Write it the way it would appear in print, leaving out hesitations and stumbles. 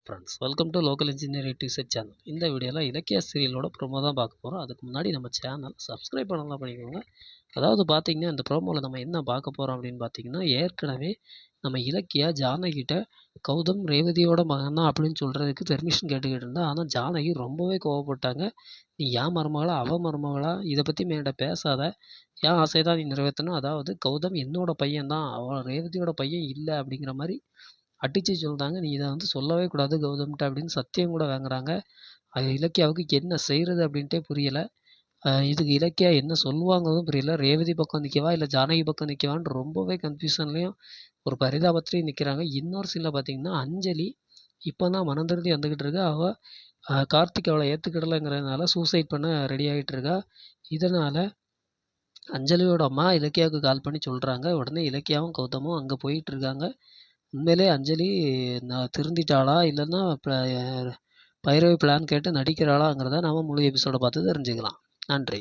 Friends, welcome to local engineer YouTube channel. இந்த வீடியோவில் இலக்கிய சீரியலோட ப்ரோமோ தான் பார்க்க போகிறோம். அதுக்கு முன்னாடி நம்ம சேனல் சப்ஸ்கிரைப் பண்ணலாம் பண்ணிக்கோங்க. அதாவது பார்த்தீங்கன்னா, இந்த ப்ரோமோவில் நம்ம என்ன பார்க்க போகிறோம் அப்படின்னு பார்த்தீங்கன்னா, ஏற்கனவே நம்ம இலக்கியா ஜானகிட்ட கௌதம் ரேவதியோட மகன் தான் அப்படின்னு சொல்கிறதுக்கு பெர்மிஷன் கேட்டுக்கிட்டு இருந்தா. ஆனால் ஜானகி ரொம்பவே கோவப்பட்டாங்க. நீ ஏன் மருமகளா அவ மருமகளா இதை பற்றி என்கிட்ட பேசாத, என் ஆசை தான் நீ நிறைவேற்றணும். அதாவது கௌதம் என்னோட பையன் தான், அவன் ரேவதியோட பையன் இல்லை அப்படிங்கிற மாதிரி அடிச்சு சொல்றாங்க. நீ இதை வந்து சொல்லவே கூடாது கௌதம்கிட்ட அப்படின்னு சத்தியம் கூட வாங்குறாங்க. அது இலக்கியாவுக்கு என்ன செய்கிறது அப்படின்ட்டே புரியலை. இதுக்கு இலக்கியா என்ன சொல்லுவாங்கிறதும் புரியல. ரேவதி பக்கம் நிற்கவா இல்லை ஜானகி பக்கம் நிற்கவான்னு ரொம்பவே கன்ஃபியூஷன்லேயும் ஒரு பரிதாபத்துலேயும் நிற்கிறாங்க. இன்னொரு சீனில் பார்த்தீங்கன்னா, அஞ்சலி இப்போ தான் மனம் திருந்தி வந்துக்கிட்டு இருக்கா. அவள் கார்த்திக் அவளை ஏற்றுக்கிடலைங்கிறதுனால சூசைட் பண்ண ரெடி ஆகிட்டு இருக்கா. இதனால் அஞ்சலியோட அம்மா இலக்கியாவுக்கு கால் பண்ணி சொல்கிறாங்க. உடனே இலக்கியாவும் கௌதமும் அங்கே போயிட்டு இருக்காங்க. உண்மையிலே அஞ்சலி நான் திருந்திட்டாளா இல்லைன்னா பைரவி பிளான் கேட்டு நடிக்கிறாளாங்கிறத நாம முழு எபிசோட பார்த்து தெரிஞ்சுக்கலாம். நன்றி.